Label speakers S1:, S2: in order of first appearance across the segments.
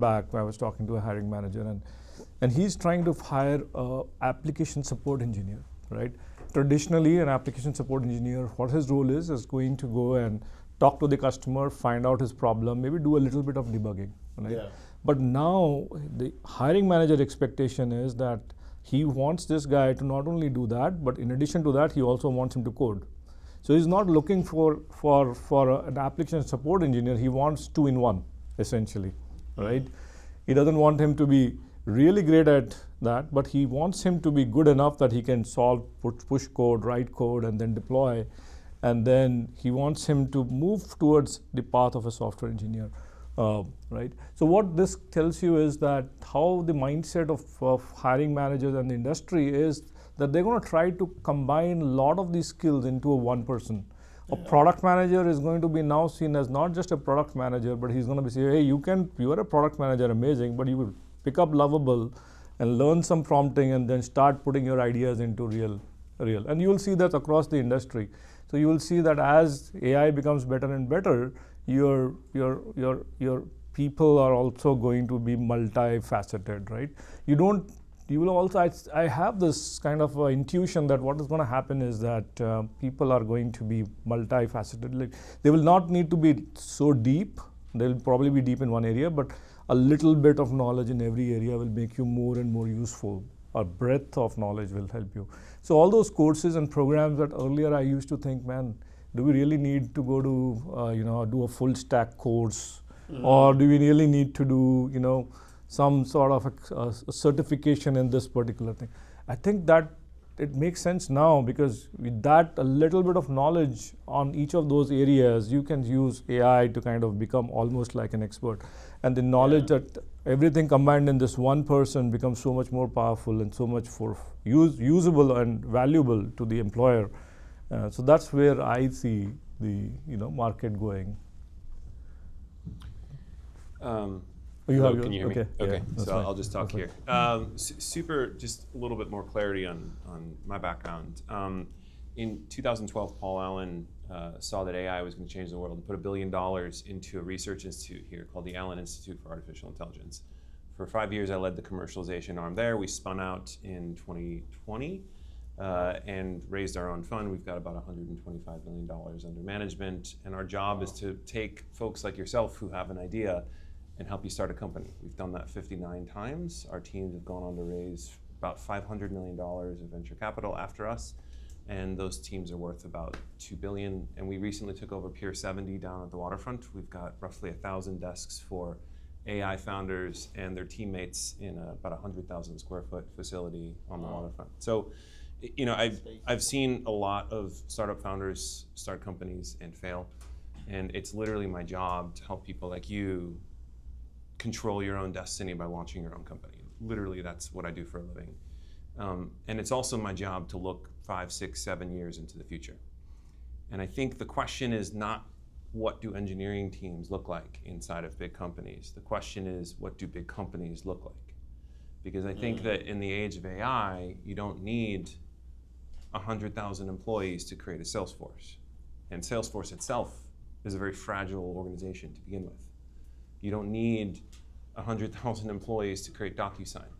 S1: back, I was talking to a hiring manager, and he's trying to hire an application support engineer, right? Traditionally, an application support engineer, what his role is going to go and talk to the customer, find out his problem, maybe do a little bit of debugging, right? Yeah. But now the hiring manager expectation is that he wants this guy to not only do that, but in addition to that, he also wants him to code. So he's not looking for an application support engineer. He wants two in one, essentially, right? He doesn't want him to be really great at that, but he wants him to be good enough that he can solve, push code, write code, and then deploy. And then he wants him to move towards the path of a software engineer, right? So what this tells you is that how the mindset of hiring managers and the industry is that they're going to try to combine a lot of these skills into a one person. A product manager is going to be now seen as not just a product manager, but he's going to be saying, hey, you are a product manager, amazing, but you will pick up Lovable and learn some prompting and then start putting your ideas into real. And you will see that across the industry. So you will see that as AI becomes better and better, your people are also going to be multifaceted, right? You will also, I have this kind of intuition that what is going to happen is that people are going to be multifaceted. Like, they will not need to be so deep. They'll probably be deep in one area, but a little bit of knowledge in every area will make you more and more useful. A breadth of knowledge will help you. So all those courses and programs that earlier I used to think, man, do we really need to go to, do a full stack course? Or do we really need to do, some sort of a certification in this particular thing? I think that it makes sense now, because with that, a little bit of knowledge on each of those areas, you can use AI to kind of become almost like an expert. And the knowledge that everything combined in this one person becomes so much more powerful and so much more usable and valuable to the employer. So that's where I see the market going.
S2: Hello, can you hear me? Okay,
S1: Yeah,
S2: so I'll just talk here. Just a little bit more clarity on my background. In 2012, Paul Allen saw that AI was going to change the world and put $1 billion into a research institute here called the Allen Institute for Artificial Intelligence. For 5 years, I led the commercialization arm there. We spun out in 2020 and raised our own fund. We've got about $125 million under management, and our job is to take folks like yourself who have an idea and help you start a company. We've done that 59 times. Our teams have gone on to raise about $500 million of venture capital after us, and those teams are worth about $2 billion. And we recently took over Pier 70 down at the waterfront. We've got roughly 1,000 desks for AI founders and their teammates in about 100,000 square foot facility on the waterfront. So, I've seen a lot of startup founders start companies and fail, and it's literally my job to help people like you control your own destiny by launching your own company. Literally, that's what I do for a living. And it's also my job to look 5, 6, 7 years into the future. And I think the question is not what do engineering teams look like inside of big companies? The question is, what do big companies look like? Because I think that in the age of AI, you don't need 100,000 employees to create a Salesforce. And Salesforce itself is a very fragile organization to begin with. You don't need 100,000 employees to create DocuSign.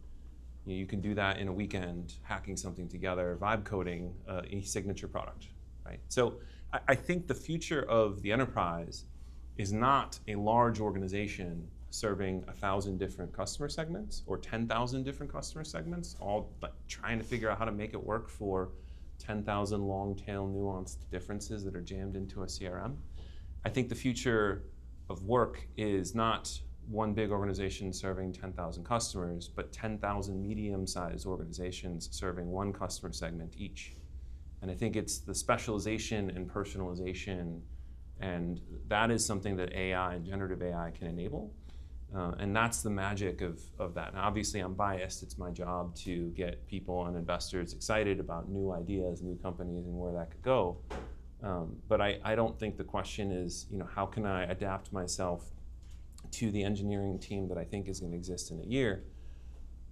S2: You can do that in a weekend, hacking something together, vibe coding an e-signature product, right? So I think the future of the enterprise is not a large organization serving 1,000 different customer segments or 10,000 different customer segments, all but trying to figure out how to make it work for 10,000 long tail nuanced differences that are jammed into a CRM. I think the future of work is not one big organization serving 10,000 customers, but 10,000 medium-sized organizations serving one customer segment each. And I think it's the specialization and personalization, and that is something that AI and generative AI can enable. And that's the magic of that. And obviously I'm biased. It's my job to get people and investors excited about new ideas, new companies, and where that could go. But I don't think the question is, how can I adapt myself to the engineering team that I think is going to exist in a year?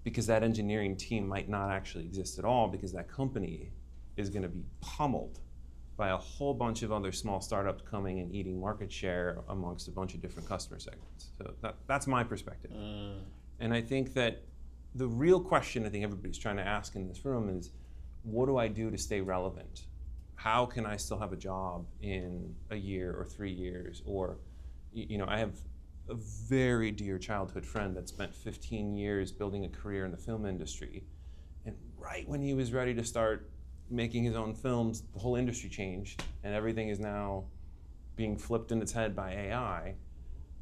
S2: Because that engineering team might not actually exist at all, because that company is going to be pummeled by a whole bunch of other small startups coming and eating market share amongst a bunch of different customer segments. So that's my perspective. And I think that the real question I think everybody's trying to ask in this room is, what do I do to stay relevant? How can I still have a job in a year or 3 years? Or, I have a very dear childhood friend that spent 15 years building a career in the film industry. And right when he was ready to start making his own films, the whole industry changed and everything is now being flipped in its head by AI.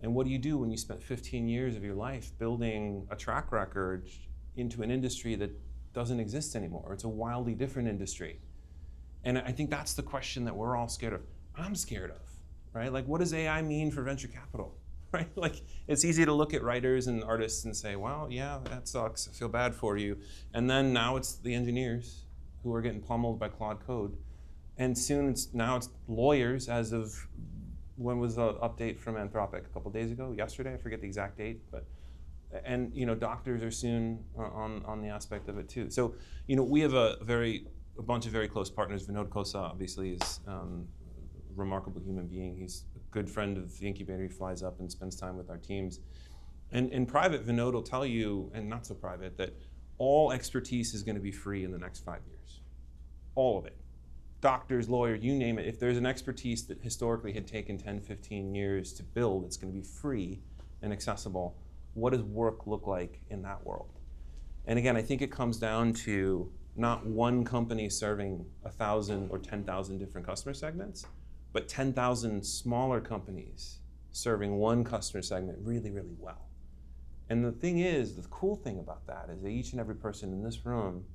S2: And what do you do when you spent 15 years of your life building a track record into an industry that doesn't exist anymore? It's a wildly different industry. And I think that's the question that we're all scared of. I'm scared of, right? Like, what does AI mean for venture capital, right? Like, it's easy to look at writers and artists and say, well, yeah, that sucks, I feel bad for you. And then now it's the engineers who are getting pummeled by Claude Code. And soon now it's lawyers, as of, when was the update from Anthropic? A couple days ago, yesterday, I forget the exact date, and doctors are soon on the aspect of it too. So we have a bunch of very close partners. Vinod Kosa obviously is a remarkable human being. He's a good friend of the incubator. He flies up and spends time with our teams. And in private, Vinod will tell you, and not so private, that all expertise is going to be free in the next 5 years. All of it. Doctors, lawyers, you name it. If there's an expertise that historically had taken 10, 15 years to build, it's going to be free and accessible. What does work look like in that world? And again, I think it comes down to not one company serving 1,000 or 10,000 different customer segments, but 10,000 smaller companies serving one customer segment really, really well. And the thing is, the cool thing about that is that each and every person in this room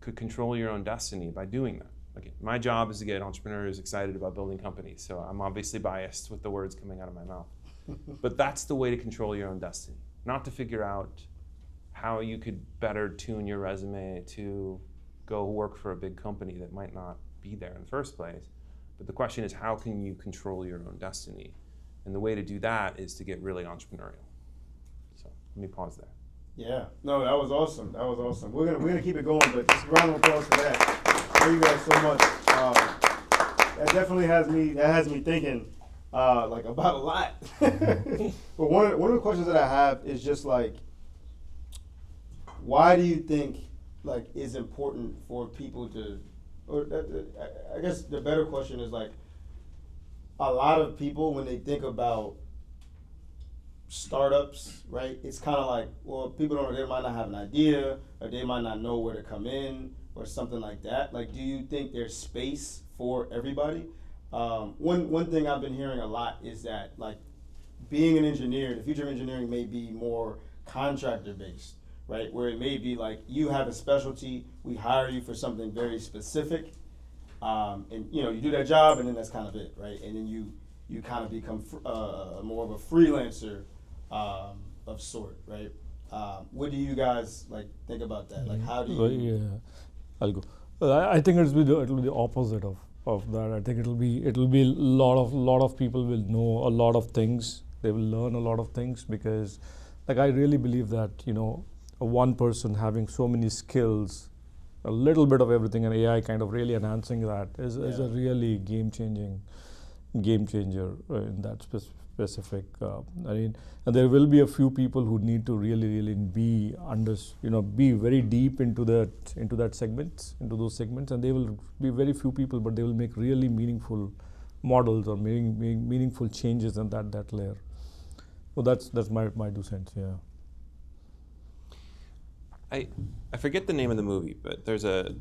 S2: could control your own destiny by doing that. Okay, my job is to get entrepreneurs excited about building companies, so I'm obviously biased with the words coming out of my mouth. But that's the way to control your own destiny, not to figure out how you could better tune your resume to go work for a big company that might not be there in the first place. But the question is, how can you control your own destiny? And the way to do that is to get really entrepreneurial. So let me pause there.
S3: Yeah, no, that was awesome. That was awesome. We're gonna keep it going, but just a round of applause for that. Thank you guys so much. That definitely has me thinking like about a lot. But one of the questions that I have is just like, why do you think like it's important for people to, or I guess the better question is like, a lot of people when they think about startups, right? It's kind of like, well, people don't know, they might not have an idea, or they might not know where to come in, or something like that. Like, do you think there's space for everybody? One thing I've been hearing a lot is that, like, being an engineer, the future of engineering may be more contractor based, right? Where it may be like, you have a specialty, we hire you for something very specific, and you do that job, and then that's kind of it, right? And then you kind of become more of a freelancer of sort, right? What do you guys like think about that? Like, how do you?
S1: Yeah, I'll go. I think it'll be the opposite of that. I think it'll be a lot of people will know a lot of things. They will learn a lot of things because, like, I really believe that one person having so many skills, a little bit of everything, and AI kind of really enhancing that is a really game changer in that specific. And there will be a few people who need to really be be very deep into those segments, and they will be very few people, but they will make really meaningful models or meaningful changes in that layer. Well, that's my 2 cents. Yeah.
S2: I forget the name of the movie, but there's a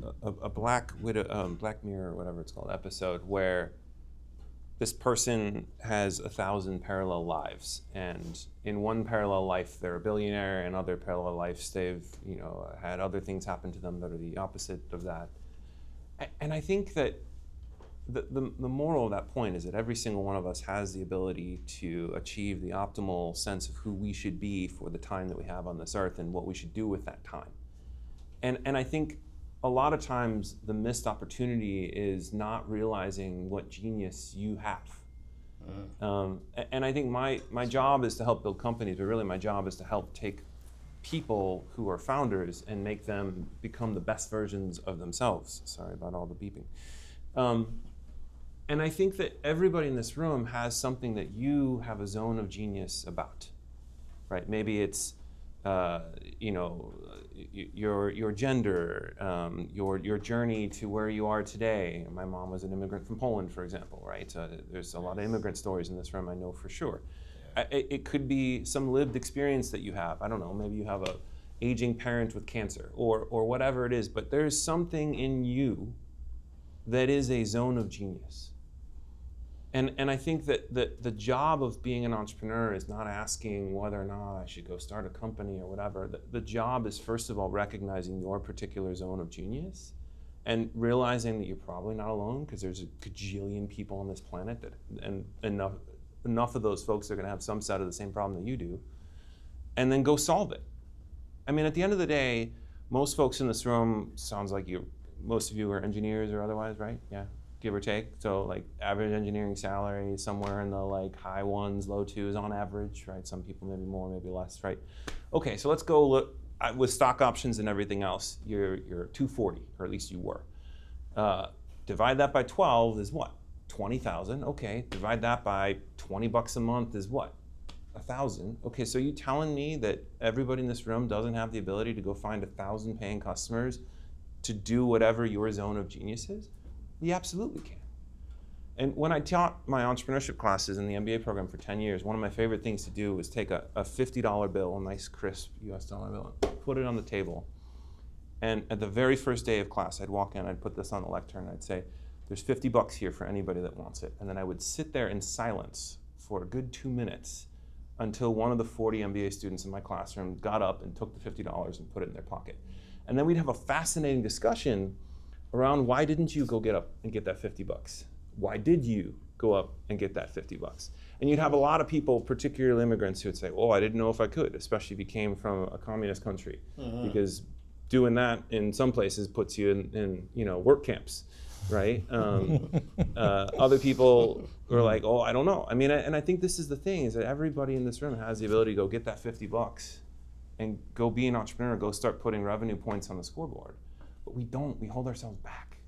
S2: Black Mirror or whatever it's called episode where this person has 1,000 parallel lives, and in one parallel life they're a billionaire, and other parallel lives they've had other things happen to them that are the opposite of that. And I think that the moral of that point is that every single one of us has the ability to achieve the optimal sense of who we should be for the time that we have on this earth and what we should do with that time. And I think a lot of times the missed opportunity is not realizing what genius you have. And I think my job is to help build companies, but really my job is to help take people who are founders and make them become the best versions of themselves. Sorry about all the beeping. And I think that everybody in this room has something that you have a zone of genius about, right? Maybe it's, your gender, your journey to where you are today. My mom was an immigrant from Poland, for example, right? There's a lot of immigrant stories in this room, I know for sure. It could be some lived experience that you have. I don't know, maybe you have a aging parent with cancer or whatever it is, but there's something in you that is a zone of genius. And I think that the job of being an entrepreneur is not asking whether or not I should go start a company or whatever. The job is, first of all, recognizing your particular zone of genius and realizing that you're probably not alone, because there's a gajillion people on this planet and enough of those folks are going to have some side of the same problem that you do, and then go solve it. I mean, at the end of the day, most folks in this room, sounds like most of you are engineers or otherwise, right? Yeah. Give or take. So like average engineering salary somewhere in the like high ones, low twos on average, right? Some people maybe more, maybe less, right? Okay, so let's go look with stock options and everything else. You're 240, or at least you were. Divide that by 12 is what? 20,000. Okay, divide that by $20 a month is what? 1,000. Okay, so you telling me that everybody in this room doesn't have the ability to go find 1,000 paying customers to do whatever your zone of genius is? You absolutely can. And when I taught my entrepreneurship classes in the MBA program for 10 years, one of my favorite things to do was take a $50 bill, a nice crisp US dollar bill, and put it on the table. And at the very first day of class, I'd walk in, I'd put this on the lectern, and I'd say, there's $50 here for anybody that wants it. And then I would sit there in silence for a good 2 minutes until one of the 40 MBA students in my classroom got up and took the $50 and put it in their pocket. And then we'd have a fascinating discussion around, why didn't you go get up and get that $50? Why did you go up and get that $50? And you'd have a lot of people, particularly immigrants, who would say, oh, I didn't know if I could, especially if you came from a communist country, because doing that in some places puts you in work camps, right? Other people were like, oh, I don't know. I mean, and I think this is the thing, is that everybody in this room has the ability to go get that $50 and go be an entrepreneur, go start putting revenue points on the scoreboard. But we don't, we hold ourselves back.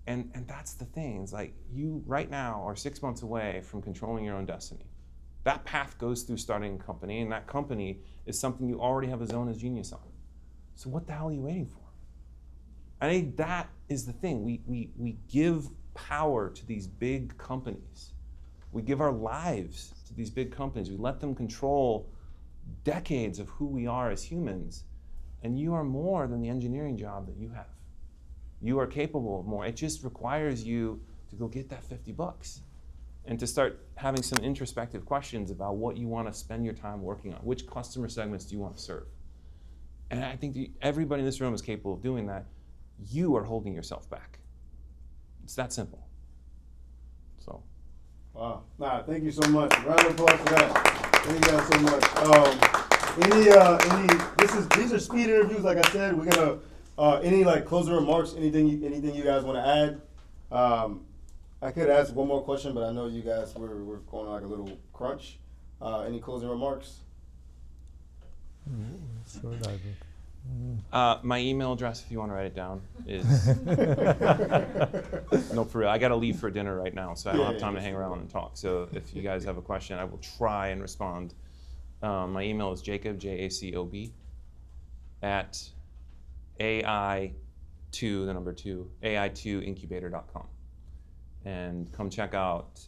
S2: And that's the thing, it's like you right now are 6 months away from controlling your own destiny. That path goes through starting a company, and that company is something you already have a zone of genius on. So what the hell are you waiting for? I think that is the thing. We give power to these big companies. We give our lives to these big companies. We let them control decades of who we are as humans. And you are more than the engineering job that you have. You are capable of more. It just requires you to go get that $50 and to start having some introspective questions about what you want to spend your time working on. Which customer segments do you want to serve? And I think everybody in this room is capable of doing that. You are holding yourself back. It's that simple. So.
S3: Wow. Thank you so much. Round of applause for that. Thank you guys so much. These are speed interviews, like I said. We're gonna any like closing remarks, anything you guys want to add? I could ask one more question, but I know you guys were going on like a little crunch. Any closing remarks?
S2: My email address, if you want to write it down, is no, for real. I got to leave for dinner right now, so I don't have time to hang around and talk. So if you guys have a question, I will try and respond. My email is Jacob, Jacob, at AI2incubator.com. And come check out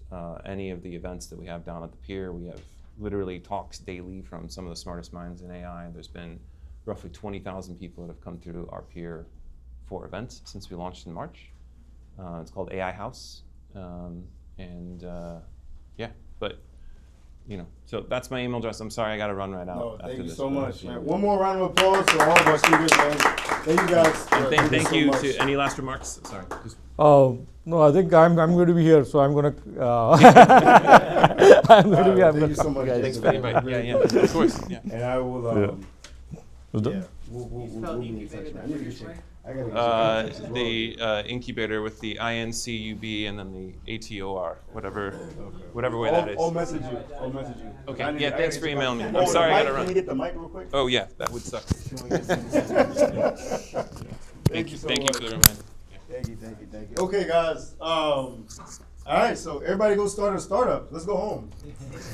S2: any of the events that we have down at the pier. We have literally talks daily from some of the smartest minds in AI. There's been roughly 20,000 people that have come through our pier for events since we launched in March. It's called AI House. But so that's my email address. I'm sorry, I got to run right out.
S3: No,
S2: thank
S3: you so much, man. One more round of applause for all of our speakers, man. Thank you guys.
S2: And thank you to any last remarks. Sorry.
S1: No, I think I'm going to be here, so I'm going to. I'm going to be.
S3: Thank you so much.
S2: Thanks for the invite. Yeah, of course. Yeah.
S3: And I will.
S1: Was done?
S3: We'll be in touch, man.
S2: The incubator with the INCUB and then the ATOR, whatever way that is.
S3: I'll message you.
S2: Okay. Yeah. Thanks for emailing me. I'm sorry, I gotta run.
S3: Can you get the mic real quick?
S2: Oh yeah, that would suck.
S3: Thank you so much.
S2: Thank you for the reminder.
S3: Thank you. Okay, guys. All right, so everybody go start a startup. Let's go home.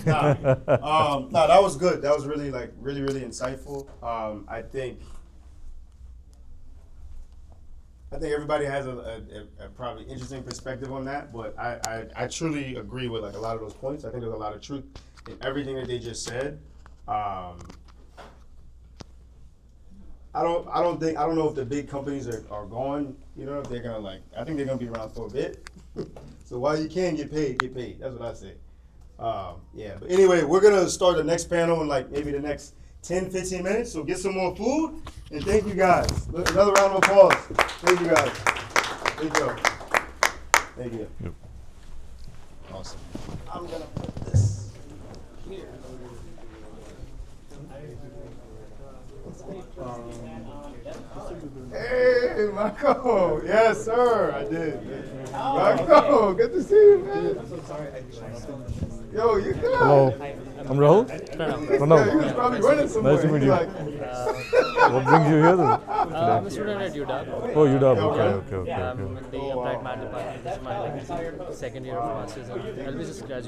S3: Nah, that was good. That was really really insightful. I think everybody has a probably interesting perspective on that, but I truly agree with like a lot of those points. I think there's a lot of truth in everything that they just said. I don't know if the big companies are gone. You know, if they're gonna like. I think they're gonna be around for a bit. So while you can get paid, get paid. That's what I say. Yeah. But anyway, we're gonna start the next panel in like maybe the next 10, 15 minutes. So get some more food and thank you guys. Another round of applause. Thank you guys. Thank you. Thank you.
S1: Yep.
S3: Awesome. I'm gonna put this here. Hey, Marco. Yes, sir. I did. Marco, good to see you, man. I'm so sorry. Yo, you good?
S1: Hello, I'm Rahul.
S3: He was probably running somewhere.
S1: Nice to meet you.
S3: Like,
S1: What brings you here then?
S4: I'm a student at UW.
S1: Oh, UW. Okay.
S4: I'm in the applied math department. This is my second year of masters, and I'll be just graduating.